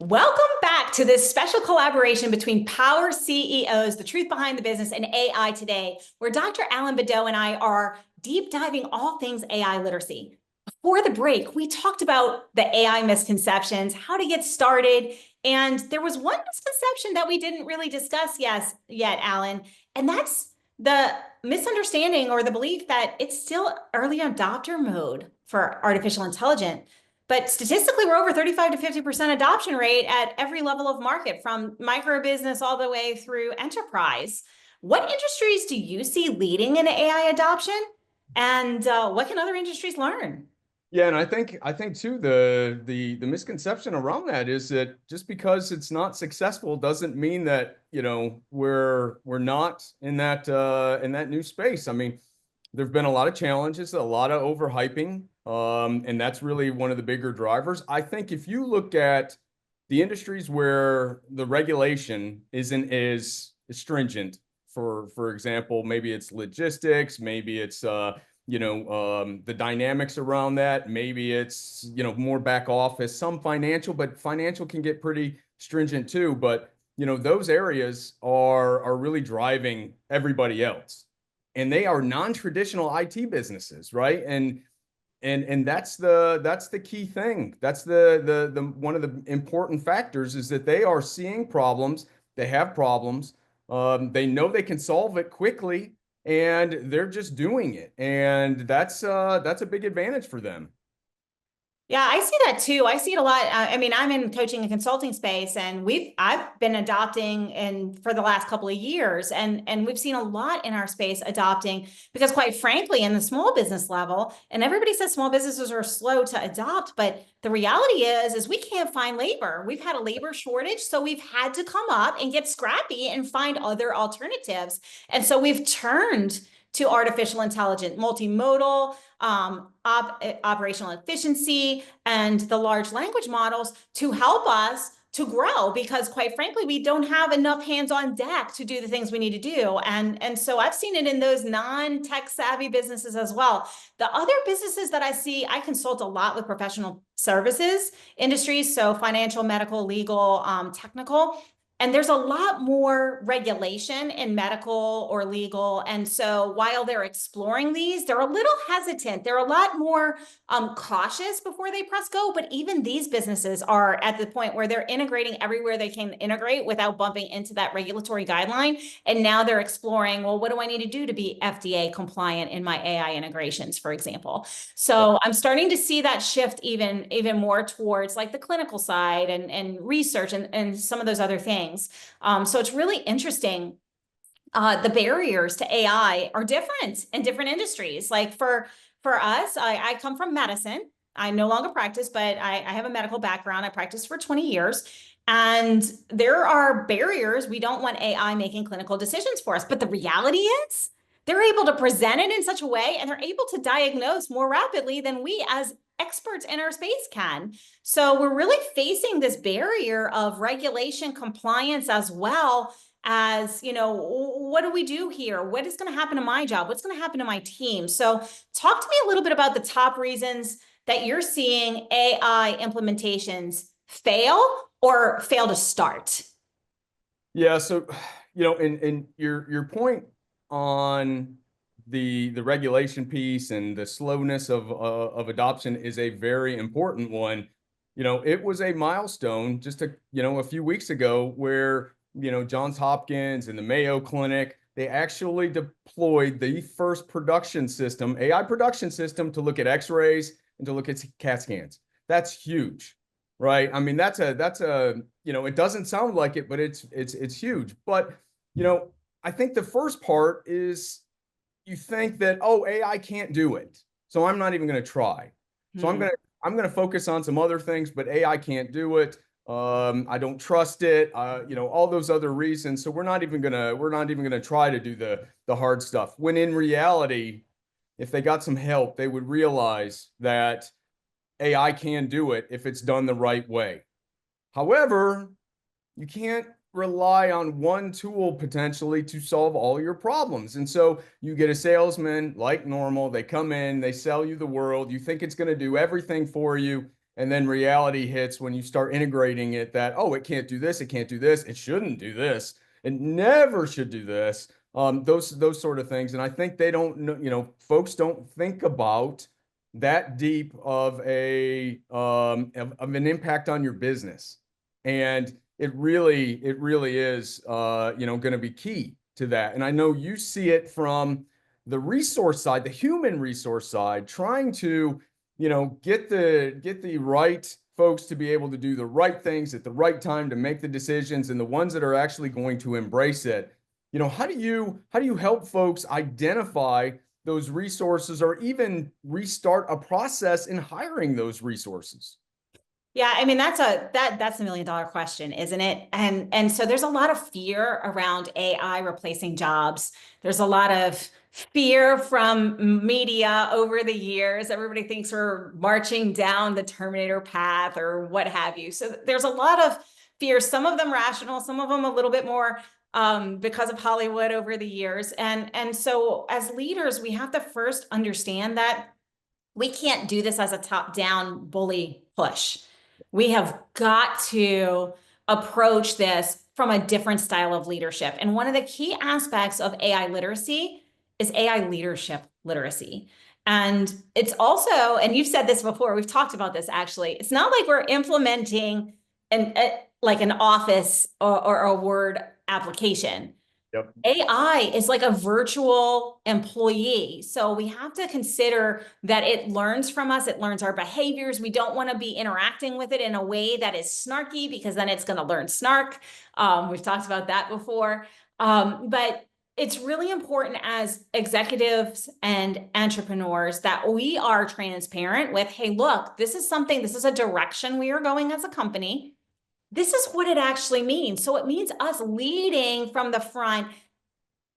Welcome back to this special collaboration between Power CEOs, the truth behind the business, and AI Today, where Dr. Alan Badeau and I are deep diving all things AI literacy. Before the break, we talked about the AI misconceptions, how to get started, and there was one misconception that we didn't really discuss yet, Alan, and that's the misunderstanding or the belief that it's still early adopter mode for artificial intelligence. But statistically, we're over 35 to 50% adoption rate at every level of market, from micro business all the way through enterprise. What industries do you see leading in AI adoption? And what can other industries learn? Yeah, and I think too the misconception around that is that just because it's not successful doesn't mean that, we're not in that new space. I mean, there've been a lot of challenges, a lot of overhyping, and that's really one of the bigger drivers. I think if you look at the industries where the regulation isn't as stringent, for example, maybe it's logistics, maybe it's the dynamics around that. Maybe it's, more back office, some financial, but financial can get pretty stringent too. But, those areas are really driving everybody else. And they are non-traditional IT businesses, right? And that's the key thing. That's the one of the important factors is that they are seeing problems, they have problems, they know they can solve it quickly, and they're just doing it. And that's a big advantage for them. Yeah, I see that too. I see it a lot. I mean, I'm in coaching and consulting space, and I've been adopting and for the last couple of years, and we've seen a lot in our space adopting because, quite frankly, in the small business level, and everybody says small businesses are slow to adopt, but the reality is we can't find labor. We've had a labor shortage, so we've had to come up and get scrappy and find other alternatives. And so we've turned to artificial intelligence, multimodal, operational efficiency, and the large language models to help us to grow, because quite frankly, we don't have enough hands on deck to do the things we need to do. And so I've seen it in those non-tech savvy businesses as well. The other businesses that I see, I consult a lot with professional services industries, so financial, medical, legal, technical. And there's a lot more regulation in medical or legal. And so while they're exploring these, they're a little hesitant. They're a lot more cautious before they press go. But even these businesses are at the point where they're integrating everywhere they can integrate without bumping into that regulatory guideline. And now they're exploring, well, what do I need to do to be FDA compliant in my AI integrations, for example? So I'm starting to see that shift even more towards like the clinical side and research and some of those other things. So it's really interesting. The barriers to AI are different in different industries. Like for us, I come from medicine. I no longer practice, but I have a medical background. I practiced for 20 years. And there are barriers. We don't want AI making clinical decisions for us. But the reality is they're able to present it in such a way, and they're able to diagnose more rapidly than we as experts in our space can. So we're really facing this barrier of regulation compliance, as well as, what do we do here? What is going to happen to my job? What's going to happen to my team? So talk to me a little bit about the top reasons that you're seeing AI implementations fail or fail to start. Yeah, so and your point on the regulation piece and the slowness of adoption is a very important one. It was a milestone just a few weeks ago where Johns Hopkins and the Mayo Clinic, they actually deployed the first production system, AI production system, to look at X-rays and to look at CAT scans. That's huge, right? I mean, that's a it doesn't sound like it, but it's huge. But I think the first part is you think that, oh, AI can't do it, so I'm not even going to try. So I'm gonna focus on some other things, but AI can't do it. I don't trust it. All those other reasons. So we're not even gonna try to do the hard stuff. When in reality, if they got some help, they would realize that AI can do it if it's done the right way. However, you can't rely on one tool potentially to solve all your problems. And so you get a salesman like normal, they come in, they sell you the world, you think it's going to do everything for you, And then reality hits when you start integrating it that, oh, it can't do this, it can't do this, it shouldn't do this, it never should do this. Those sort of things. And I think they don't know, folks don't think about that deep of an impact on your business. And it really is going to be key to that. And I know you see it from the resource side, the human resource side, trying to get the right folks to be able to do the right things at the right time to make the decisions, and the ones that are actually going to embrace it. How do you help folks identify those resources, or even restart a process in hiring those resources? Yeah, I mean that's a $1 million question, isn't it? And so there's a lot of fear around AI replacing jobs. There's a lot of fear from media over the years. Everybody thinks we're marching down the Terminator path or what have you. So there's a lot of fear, some of them rational, some of them a little bit more because of Hollywood over the years. And so as leaders, we have to first understand that we can't do this as a top-down bully push. We have got to approach this from a different style of leadership. And one of the key aspects of AI literacy is AI leadership literacy. And it's also, and you've said this before, we've talked about this actually, it's not like we're implementing like an Office or a Word application. Yep. AI is like a virtual employee. So we have to consider that it learns from us. It learns our behaviors. We don't want to be interacting with it in a way that is snarky, because then it's going to learn snark. We've talked about that before. But it's really important as executives and entrepreneurs that we are transparent with, hey, look, this is a direction we are going as a company. This is what it actually means. So it means us leading from the front,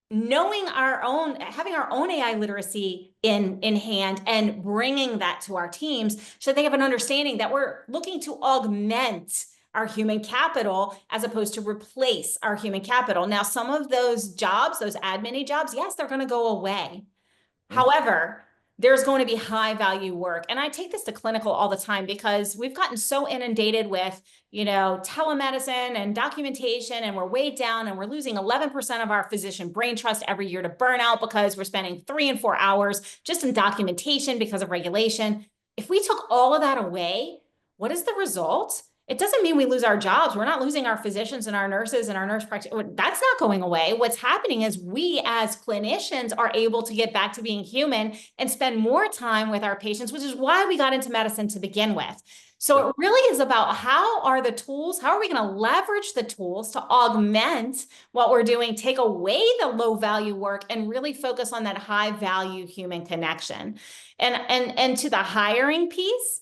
knowing having our own AI literacy in hand, and bringing that to our teams so they have an understanding that we're looking to augment our human capital as opposed to replace our human capital. Now, some of those jobs, those admin jobs, yes, they're going to go away. However, there's going to be high value work. And I take this to clinical all the time, because we've gotten so inundated with, telemedicine and documentation, and we're weighed down, and we're losing 11% of our physician brain trust every year to burnout because we're spending 3 and 4 hours just in documentation because of regulation. If we took all of that away, what is the result? It doesn't mean we lose our jobs. We're not losing our physicians and our nurses and our nurse practitioners. That's not going away. What's happening is we as clinicians are able to get back to being human and spend more time with our patients, which is why we got into medicine to begin with. So it really is about how are we going to leverage the tools to augment what we're doing, take away the low value work, and really focus on that high value human connection. And to the hiring piece,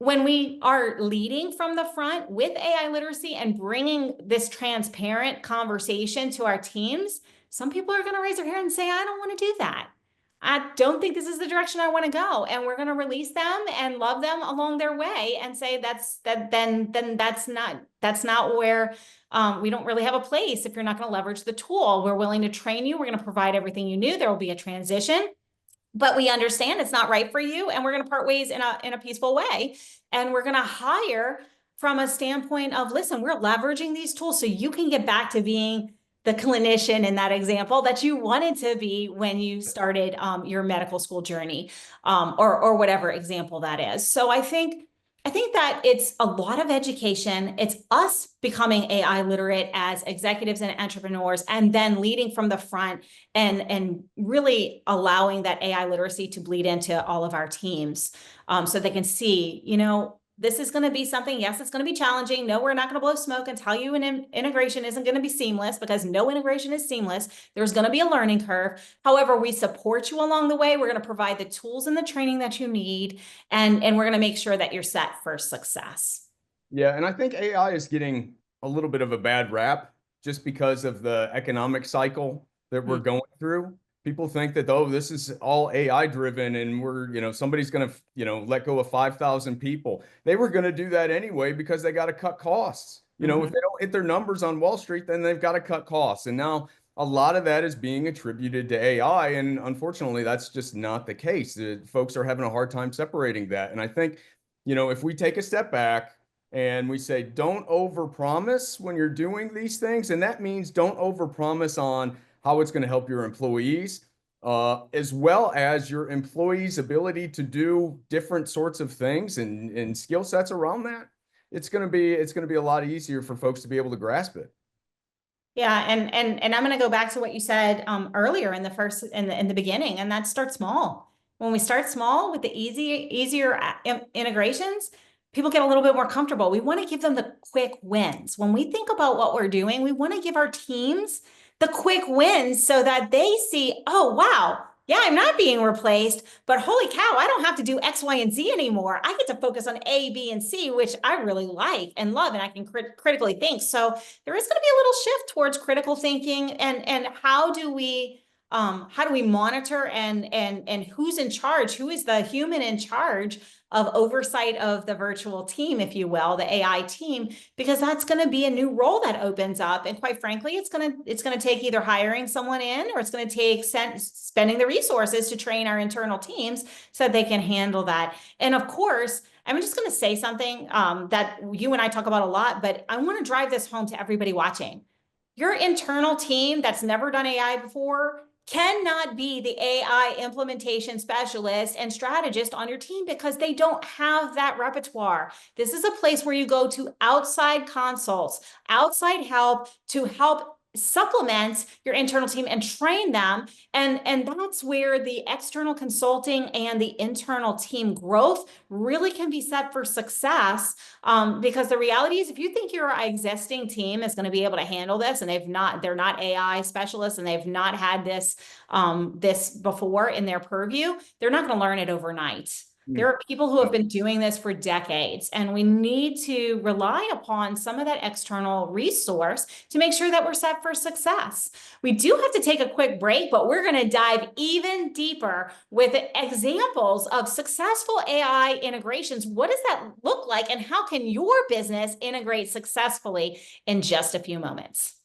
when we are leading from the front with AI literacy and bringing this transparent conversation to our teams, some people are going to raise their hand and say, I don't want to do that. I don't think this is the direction I want to go. And we're going to release them and love them along their way and say then that's not where we don't really have a place if you're not going to leverage the tool. We're willing to train you. We're going to provide everything you knew. There will be a transition, but we understand it's not right for you, and we're going to part ways in a peaceful way. And we're going to hire from a standpoint of, listen, we're leveraging these tools so you can get back to being the clinician in that example that you wanted to be when you started your medical school journey, or whatever example that is. So I think that it's a lot of education. It's us becoming AI literate as executives and entrepreneurs, and then leading from the front and really allowing that AI literacy to bleed into all of our teams, so they can see, this is going to be something, yes, it's going to be challenging. No, we're not going to blow smoke and tell you an integration isn't going to be seamless, because no integration is seamless. There's going to be a learning curve. However, we support you along the way. We're going to provide the tools and the training that you need, and we're going to make sure that you're set for success. Yeah, and I think AI is getting a little bit of a bad rap just because of the economic cycle that we're going through. People think that, oh, this is all AI driven, and somebody's going to, let go of 5,000 people. They were going to do that anyway because they got to cut costs. If they don't hit their numbers on Wall Street, then they've got to cut costs. And now a lot of that is being attributed to AI. And unfortunately, that's just not the case. Folks are having a hard time separating that. And I think if we take a step back and we say, don't overpromise when you're doing these things, and that means don't overpromise on how it's going to help your employees, as well as your employees' ability to do different sorts of things and skill sets around that. It's going to be a lot easier for folks to be able to grasp it. Yeah, and I'm going to go back to what you said earlier in the beginning, and that start small. When we start small with the easier integrations, people get a little bit more comfortable. We want to give them the quick wins. When we think about what we're doing, we want to give our teams the quick wins so that they see, oh wow, yeah, I'm not being replaced, but holy cow, I don't have to do X, Y, and Z anymore. I get to focus on A, B, and C, which I really like and love, and I can critically think. So there is going to be a little shift towards critical thinking, and how do we monitor and who's in charge? Who is the human in charge of oversight of the virtual team, if you will, the AI team? Because that's going to be a new role that opens up, and quite frankly, it's going to take either hiring someone in, or it's going to take spending the resources to train our internal teams so that they can handle that. And of course, I'm just going to say something that you and I talk about a lot, but I want to drive this home to everybody watching. Your internal team that's never done AI before cannot be the AI implementation specialist and strategist on your team, because they don't have that repertoire. This is a place where you go to outside consults, outside help to help supplement your internal team and train them. And that's where the external consulting and the internal team growth really can be set for success. Because the reality is, if you think your existing team is going to be able to handle this, and they're not AI specialists, and they've not had this before in their purview, they're not going to learn it overnight. There are people who have been doing this for decades, and we need to rely upon some of that external resource to make sure that we're set for success. We do have to take a quick break, but we're going to dive even deeper with examples of successful AI integrations. What does that look like, and how can your business integrate successfully in just a few moments?